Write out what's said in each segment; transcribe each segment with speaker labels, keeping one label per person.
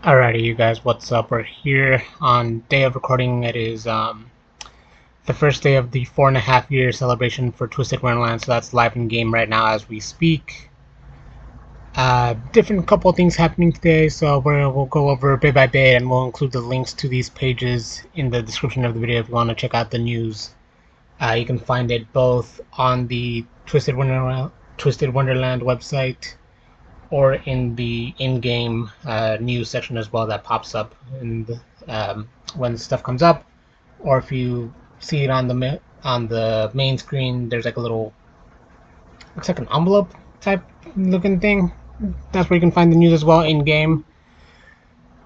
Speaker 1: Alrighty, you guys, what's up? We're here on day of recording. It is the first day of the 4.5 year celebration for Twisted Wonderland, so that's live in game right now as we speak. Different couple of things happening today, so we'll go over bit by bit, and we'll include the links to these pages in the description of the video if you want to check out the news. You can find it both on the Twisted Wonderland website or in the in-game news section as well that pops up when stuff comes up, or if you see it on the main screen, there's like a little, looks like an envelope type looking thing. That's where you can find the news as well in game.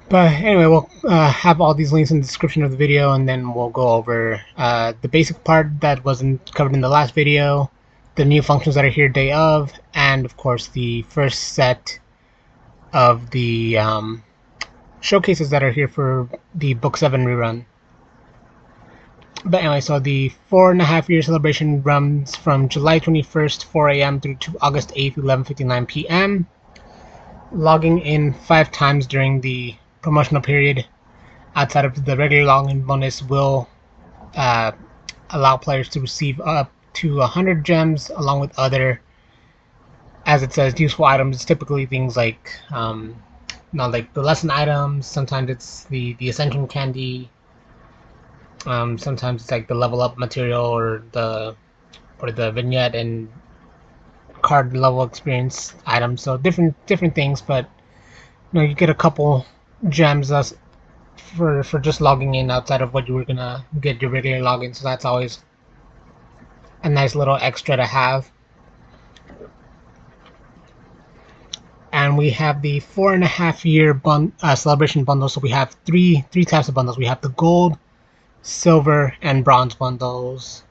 Speaker 1: But anyway, we'll have all these links in the description of the video, and then we'll go over the basic part that wasn't covered in the last video, the new functions that are here day of, and of course the first set of the showcases that are here for the Book 7 rerun. But anyway, so the 4.5 year celebration runs from July 21st, 4 a.m. through to August 8th, 11:59 p.m. Logging in 5 times during the promotional period outside of the regular login bonus will allow players to receive up to 100 gems along with other, as it says, useful items. It's typically things like not like the lesson items. Sometimes it's the ascension candy. Sometimes it's like the level up material or the vignette and card level experience items. So different things, but you get a couple gems for just logging in outside of what you were gonna get your regular login. So that's always a nice little extra to have. And we have the 4.5 year celebration bundle. So we have three types of bundles. We have the gold, silver, and bronze bundles.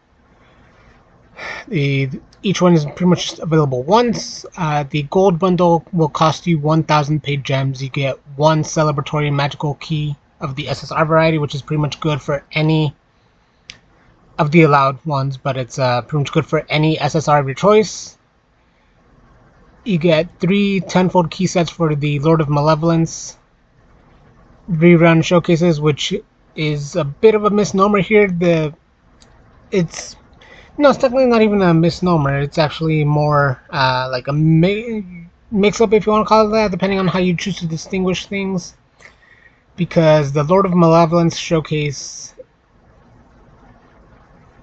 Speaker 1: Each one is pretty much available once. The gold bundle will cost you 1,000 paid gems. You get one Celebratory Magical Key of the SSR variety, which is pretty much good for any of the allowed ones, but it's pretty much good for any SSR of your choice. You get 3 Tenfold key sets for the Lord of Malevolence rerun showcases, which is a bit of a misnomer here. It's technically not even a misnomer. It's actually more like a mix-up, if you want to call it that, depending on how you choose to distinguish things. Because the Lord of Malevolence Showcase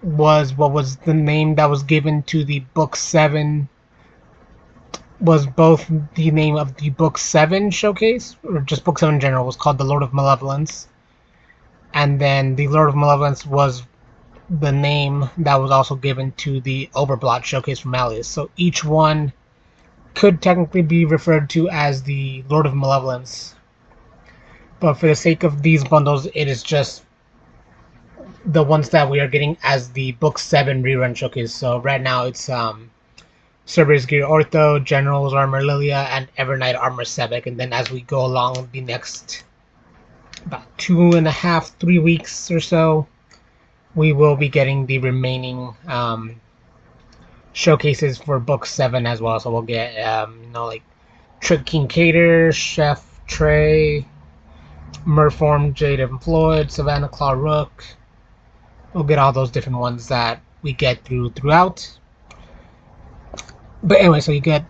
Speaker 1: was what was the name that was given to the Book 7, was both the name of the Book 7 Showcase, or just Book 7 in general, was called the Lord of Malevolence. And then the Lord of Malevolence was the name that was also given to the Overblot Showcase from Alias. So each one could technically be referred to as the Lord of Malevolence. But for the sake of these bundles, it is just the ones that we are getting as the Book 7 rerun showcase. So right now it's Cerberus Gear Ortho, General's Armor Lilia, and Evernight Armor Sebek. And then as we go along the next about 2.5-3 weeks or so, we will be getting the remaining showcases for Book 7 as well. So we'll get like Trick King Cater, Chef Trey, Merform Jade and Floyd, Savanaclaw Rook. We'll get all those different ones that we get throughout. But anyway, so you get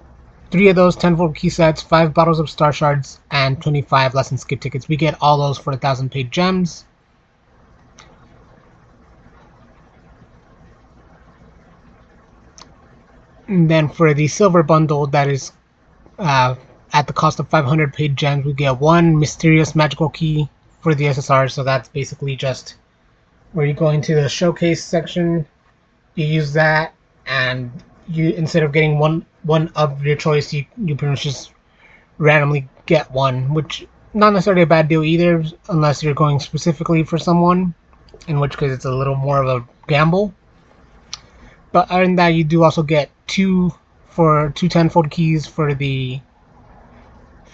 Speaker 1: 3 of those Tenfold key sets, 5 bottles of starshards, and 25 lesson skip tickets. We get all those for 1,000 paid gems. And then for the silver bundle, that is at the cost of 500 paid gems, we get 1 mysterious magical key for the SSR. So that's basically just where you go into the showcase section, you use that, and you, instead of getting one of your choice, you pretty much just randomly get one, which not necessarily a bad deal either, unless you're going specifically for someone, in which case it's a little more of a gamble. But other than that, you do also get two Tenfold keys for the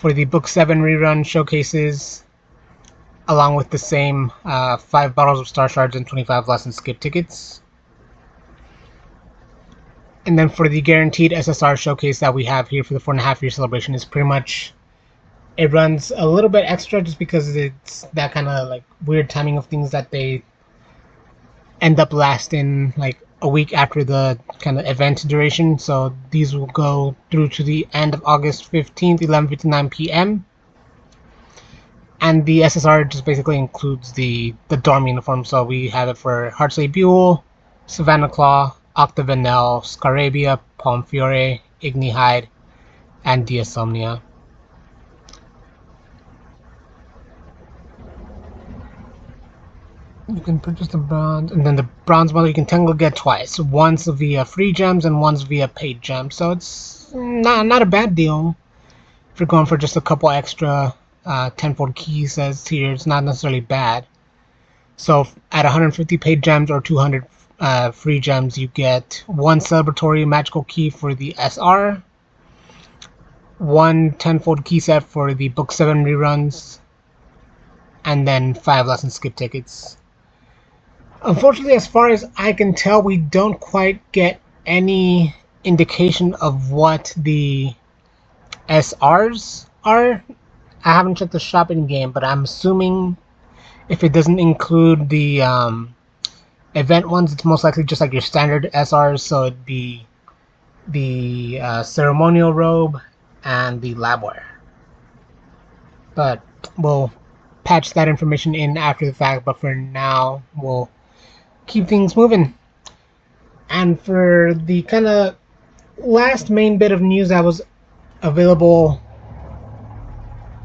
Speaker 1: Book 7 rerun showcases, along with the same 5 bottles of starshards and 25 lesson skip tickets. And then for the guaranteed SSR showcase that we have here for the 4.5 year celebration is pretty much It runs a little bit extra just because it's that kind of like weird timing of things that they end up lasting like a week after the kind of event duration. So these will go through to the end of August 15th, 11:59 p.m. And the SSR just basically includes the dorm uniform. So we have it for heartslabyul, savanaclaw, octavinelle, scarabia, pomefiore, ignihyde, and diasomnia. You can purchase the bronze, and then the bronze model you can technically get twice. Once via free gems and once via paid gems. So it's not a bad deal. If you're going for just a couple extra tenfold keys as here, it's not necessarily bad. So at 150 paid gems or 200 free gems, you get one Celebratory Magical Key for the SR, one tenfold key set for the Book 7 reruns, and then 5 lesson skip tickets. Unfortunately, as far as I can tell, we don't quite get any indication of what the SRs are. I haven't checked the shop in game, but I'm assuming if it doesn't include the event ones, it's most likely just like your standard SRs. So it'd be the ceremonial robe and the labware. But we'll patch that information in after the fact. But for now, we'll keep things moving. And for the kind of last main bit of news that was available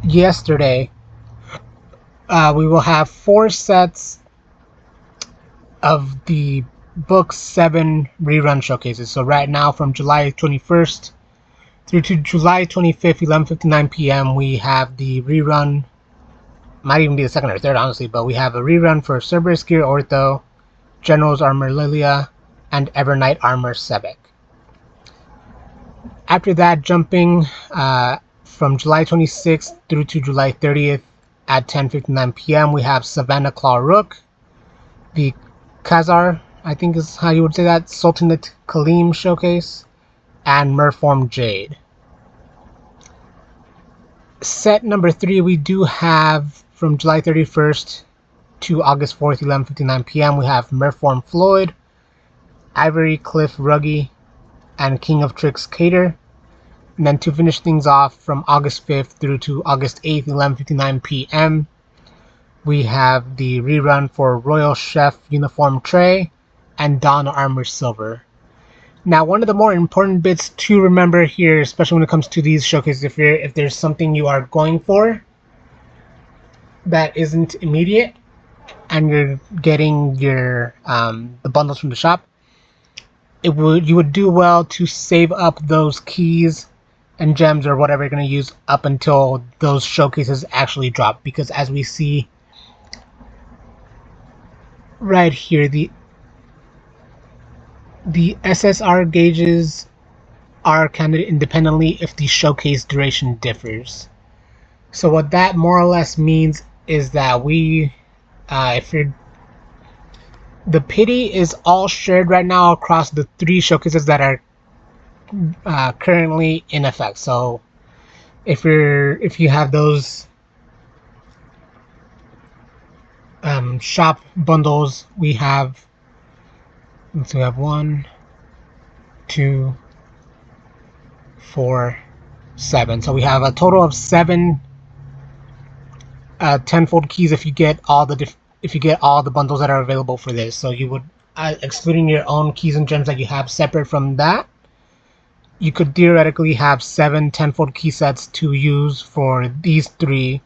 Speaker 1: yesterday, we will have 4 sets of the Book 7 rerun showcases. So right now, from July 21st through to July 25th, 11:59 p.m., we have the rerun. Might even be the second or third, honestly, but we have a rerun for Cerberus Gear Ortho, General's Armor Lilia, and Evernight Armor Sebek. After that, jumping from July 26th through to July 30th at 10:59 p.m., we have savanaclaw Rook, the Khazar, I think is how you would say that, Sultanate Kaleem showcase, and Merform Jade. Set number 3, we do have from July 31st to August 4th, 11:59 p.m. we have Merform Floyd, Ivory Cliff Ruggy, and King of Tricks Cater. And then to finish things off, from August 5th through to August 8th, 11:59 p.m., we have the rerun for Royal Chef Uniform Tray and Dawn Armor Silver. Now, one of the more important bits to remember here, especially when it comes to these showcases, if there's something you are going for that isn't immediate, and you're getting your the bundles from the shop, you would do well to save up those keys and gems or whatever you're going to use up until those showcases actually drop, because as we see right here, the SSR gauges are counted independently if the showcase duration differs. So what that more or less means is that the pity is all shared right now across the 3 showcases that are currently in effect. So if you have those shop bundles, we have 1, 2, 4, 7. So we have a total of 7 tenfold keys if you get all the bundles that are available for this. So you would, excluding your own keys and gems that you have separate from that, you could theoretically have 7 tenfold key sets to use for these 3.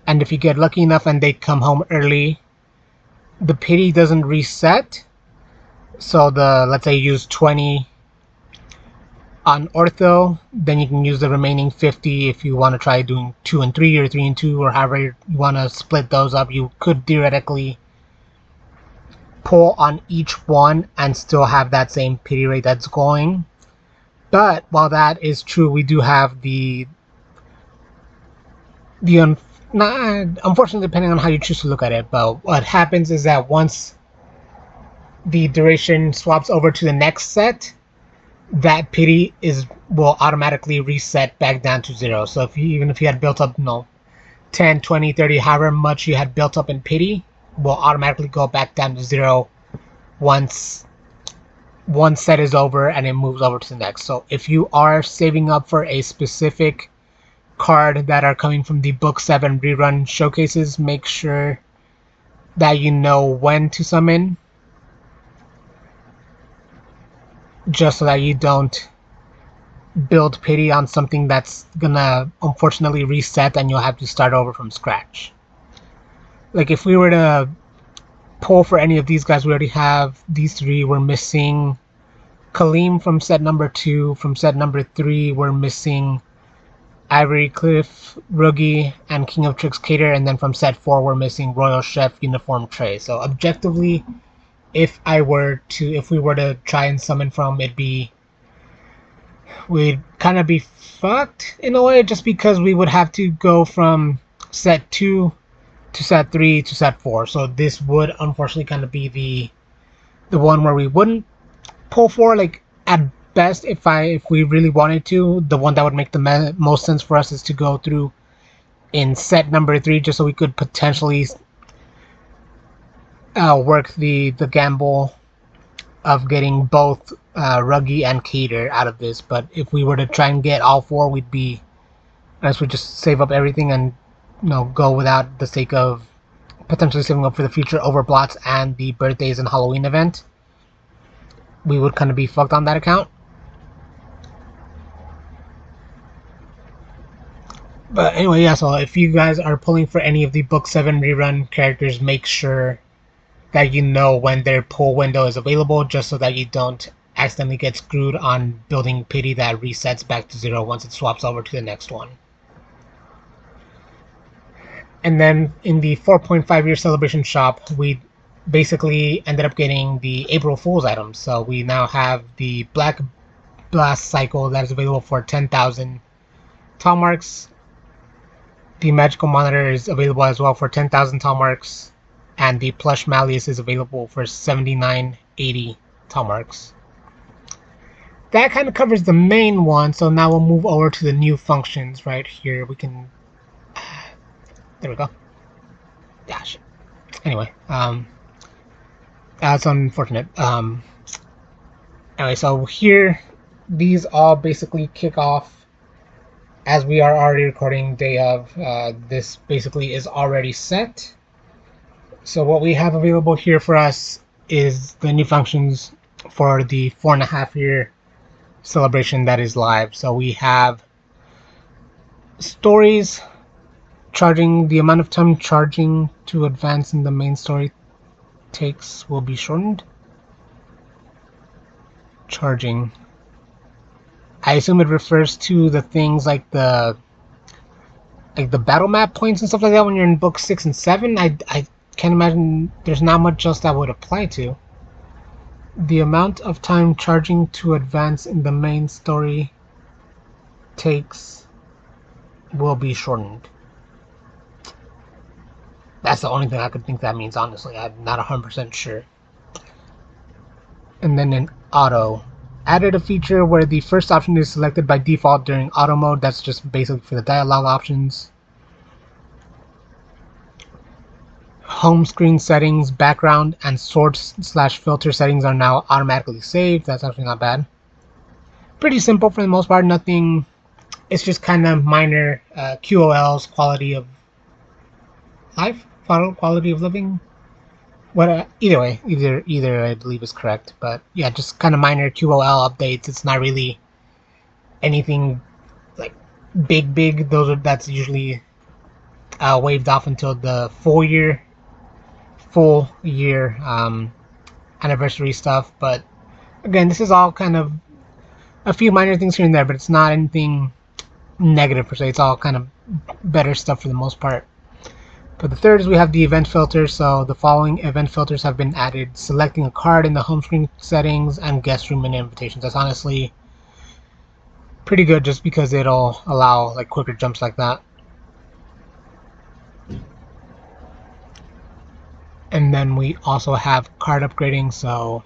Speaker 1: And if you get lucky enough and they come home early, the pity doesn't reset. So let's say you use 20 on Ortho, then you can use the remaining 50 if you want to try doing 2 and 3 or 3 and 2, or however you want to split those up. You could theoretically pull on each one and still have that same pity rate that's going. But while that is true, we do have unfortunately, depending on how you choose to look at it, but what happens is that once the duration swaps over to the next set, that pity will automatically reset back down to 0. So even if you had built up 10, 20, 30, however much you had built up in pity, will automatically go back down to 0 once one set is over and it moves over to the next. So if you are saving up for a specific card that are coming from the Book 7 rerun showcases, make sure that you know when to summon, just so that you don't build pity on something that's gonna unfortunately reset and you'll have to start over from scratch. Like if we were to pull for any of these guys, we already have these 3. We're missing Kaleem from set number 2. From set number 3, we're missing Ivory Cliff, Roogie, and King of Tricks Cater. And then from set 4, we're missing Royal Chef, Uniform Tray. So objectively, if we were to try and summon from, we'd kind of be fucked in a way, just because we would have to go from set 2 to set 3 to set 4. So this would unfortunately kind of be the one where we wouldn't pull for. Like at best, if we really wanted to, the one that would make the most sense for us is to go through in set number 3, just so we could potentially work the gamble of getting both Ruggy and Cater out of this. But if we were to try and get all 4, we'd just save up everything and go without the sake of potentially saving up for the future overblots and the birthdays and Halloween event. We would kind of be fucked on that account. But anyway, yeah, so if you guys are pulling for any of the Book 7 rerun characters, make sure that you know when their pull window is available, just so that you don't accidentally get screwed on building pity that resets back to 0 once it swaps over to the next one. And then in the 4.5 year celebration shop, we basically ended up getting the April Fool's items. So we now have the Black Blast Cycle that is available for 10,000 tall marks. The Magical Monitor is available as well for 10,000 tall marks. And the Plush Malleus is available for 7980 tall marks. That kind of covers the main one, so now we'll move over to the new functions right here. We can... There we go. Gosh. Anyway, that's unfortunate. Anyway, so here, these all basically kick off as we are already recording day of. This basically is already set. So what we have available here for us is the new functions for the 4.5 year celebration that is live. So we have stories. Charging, the amount of time charging to advance in the main story takes will be shortened. Charging. I assume it refers to the things like the battle map points and stuff like that when you're in book 6 and 7. I can't imagine there's not much else that would apply to. The amount of time charging to advance in the main story takes will be shortened. That's the only thing I could think that means, honestly. I'm not 100% sure. And then in auto, added a feature where the first option is selected by default during auto mode. That's just basically for the dialogue options. Home screen settings, background, and sort/filter settings are now automatically saved. That's actually not bad. Pretty simple for the most part. Nothing. It's just kind of minor QOLs, quality of life. Quality of living. Either way, either I believe is correct. But yeah, just kind of minor QOL updates. It's not really anything like big. That's usually waived off until the full year anniversary stuff. But again, this is all kind of a few minor things here and there, but it's not anything negative per se. It's all kind of better stuff for the most part. For the third is we have the event filter. So the following event filters have been added: selecting a card in the home screen settings and guest room and invitations. That's honestly pretty good, just because it'll allow like quicker jumps like that. And then we also have card upgrading. So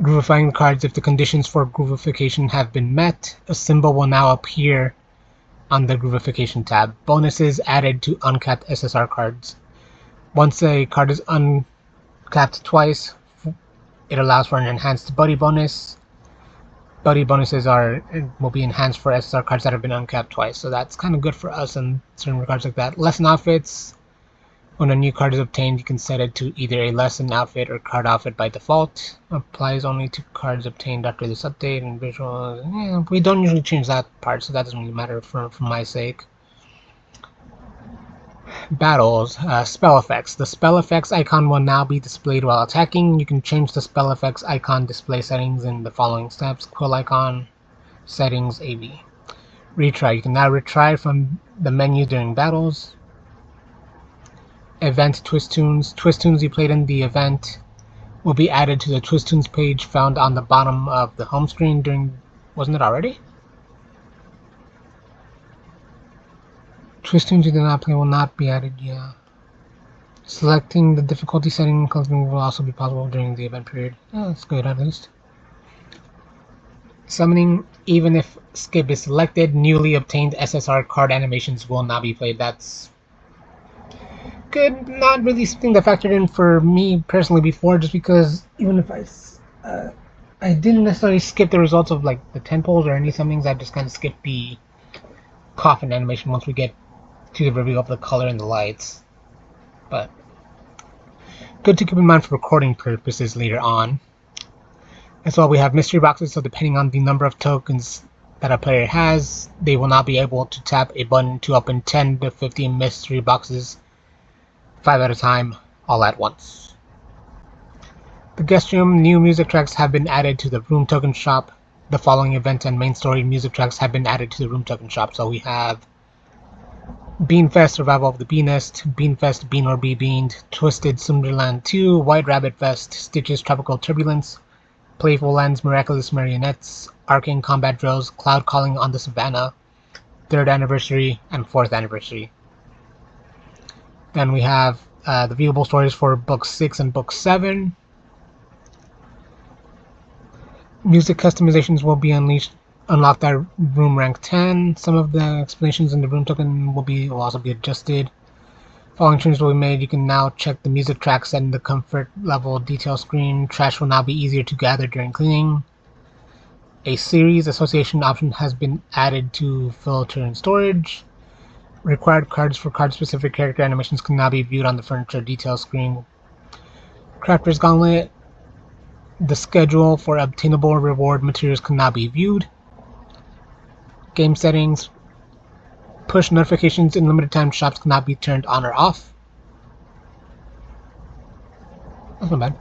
Speaker 1: Groovifying cards. If the conditions for groovification have been met, a symbol will now appear on the groovification tab. Bonuses added to uncapped SSR cards. Once a card is uncapped twice, it allows for an enhanced buddy bonus. Buddy bonuses will be enhanced for SSR cards that have been uncapped twice, so that's kind of good for us in certain regards like that. Lesson outfits. When a new card is obtained, you can set it to either a lesson outfit or card outfit by default. Applies only to cards obtained after this update and visuals. We don't usually change that part, so that doesn't really matter for my sake. Battles. Spell effects. The spell effects icon will now be displayed while attacking. You can change the spell effects icon display settings in the following steps. Quill icon, settings, AV. Retry. You can now retry from the menu during battles. Event twisttunes. Twisttunes you played in the event will be added to the twisttunes page found on the bottom of the home screen during... Wasn't it already? Twisttunes you did not play will not be added, yeah. Selecting the difficulty setting will also be possible during the event period. Oh, that's good at least. Summoning, even if skip is selected, newly obtained SSR card animations will not be played. That's good. Not really something that factored in for me personally before, just because even if I didn't necessarily skip the results of like the Tenfold or any summons, I just kind of skipped the coffin animation once we get to the reveal of the color and the lights. But good to keep in mind for recording purposes later on. As well, we have mystery boxes, so depending on the number of tokens that a player has, they will not be able to tap a button to open 10 to 15 mystery boxes, 5 at a time, all at once. The guest room. New music tracks have been added to the room token shop. The following event and main story music tracks have been added to the room token shop. So we have Beanfest, Survival of the Bee Nest, Beanfest, Bean or Be Beaned, Twisted Wonderland 2, White Rabbit Fest, Stitch's Tropical Turbulence, Playful Lands, Miraculous Marionettes, Arcane Combat Drills, Cloud Calling on the Savannah, 3rd Anniversary, and 4th Anniversary. Then we have the viewable stories for Book 6 and Book 7. Music customizations will be unlocked at room rank 10. Some of the explanations in the room token will also be adjusted. Following changes will be made. You can now check the music tracks and the comfort level detail screen. Trash will now be easier to gather during cleaning. A series association option has been added to filter and storage. Required cards for card-specific character animations can now be viewed on the furniture detail screen. Crafter's Gauntlet. The schedule for obtainable reward materials can now be viewed. Game settings. Push notifications in limited time shops cannot be turned on or off. That's not bad.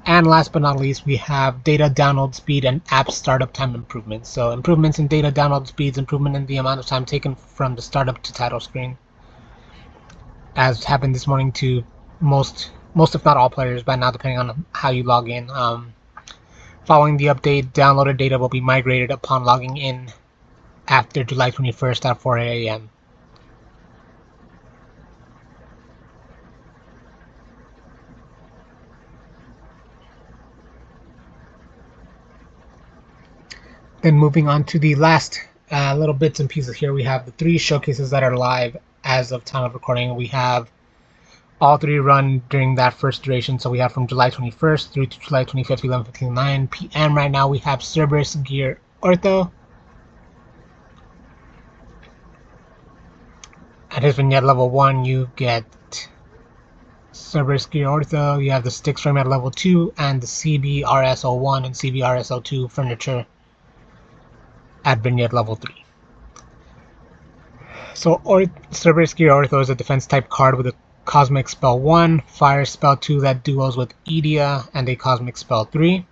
Speaker 1: And last but not least, we have data download speed and app startup time improvements. So improvements in data download speeds, improvement in the amount of time taken from the startup to title screen, as happened this morning to most if not all players by now, depending on how you log in. Following the update, downloaded data will be migrated upon logging in after July 21st at 4 a.m. Then moving on to the last little bits and pieces here, we have the 3 showcases that are live as of time of recording. We have all 3 run during that first duration, so we have from July 21st through to July 25th, 11:59 p.m. Right now we have Cerberus Gear Ortho. At his vignette level 1, you get Cerberus Gear Ortho, you have the Styx frame at level 2, and the CBRS01 and CBRS02 furniture at vignette level 3. So Cerberus Gear Ortho is a defense type card with a Cosmic Spell 1, Fire Spell 2 that duos with Edea, and a Cosmic Spell 3.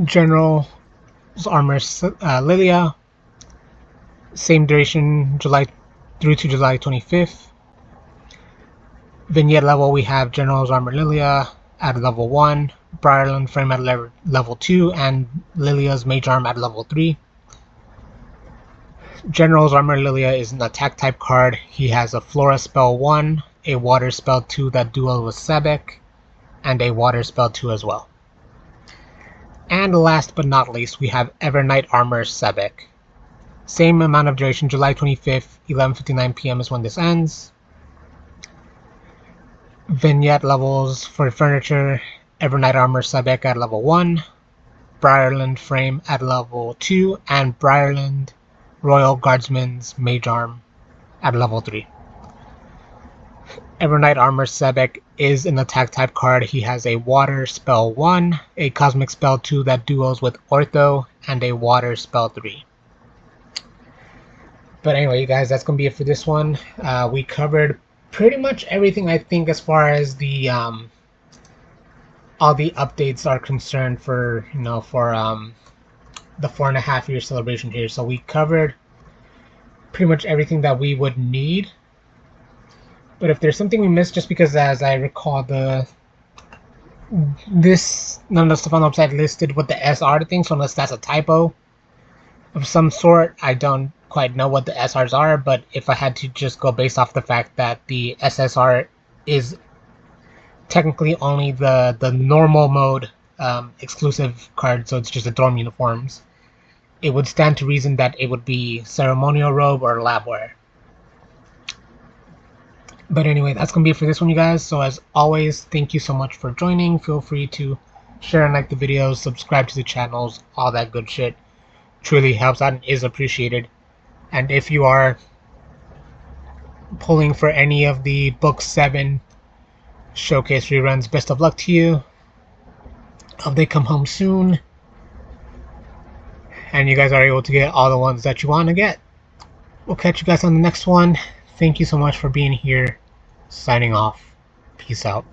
Speaker 1: General's Armor Lilia, same duration, July through to July 25th. Vignette level, we have General's Armor Lilia at level 1, Briarland Frame at level 2, and Lilia's Mage Arm at level 3. General's Armor Lilia is an attack type card. He has a Flora Spell 1, a Water Spell 2 that duels with Sebek, and a water spell 2 as well. And last but not least, we have Evernight Armor Sebek. Same amount of duration, July 25th, 11:59 p.m. is when this ends. Vignette levels for furniture, Evernight Armor Sebek at level 1, Briarland Frame at level 2, and Briarland Royal Guardsman's Mage Arm at level 3. Evernight Armor Sebek is an attack type card. He has a water spell 1, a cosmic spell 2 that duos with Ortho, and a water spell 3. But anyway, you guys, that's going to be it for this one. We covered pretty much everything, I think, as far as the all the updates are concerned for, the 4.5 year celebration here. So we covered pretty much everything that we would need. But if there's something we missed, just because as I recall, none of the stuff on the website listed what the SR thing, so unless that's a typo of some sort, I don't quite know what the SRs are. But if I had to just go based off the fact that the SSR is technically only the normal mode exclusive card, so it's just the dorm uniforms, it would stand to reason that it would be ceremonial robe or labware. But anyway, that's going to be it for this one, you guys. So as always, thank you so much for joining. Feel free to share and like the videos, subscribe to the channels, all that good shit. Truly helps out and is appreciated. And if you are pulling for any of the Book 7 showcase reruns, best of luck to you. Hope they come home soon, and you guys are able to get all the ones that you want to get. We'll catch you guys on the next one. Thank you so much for being here. Signing off. Peace out.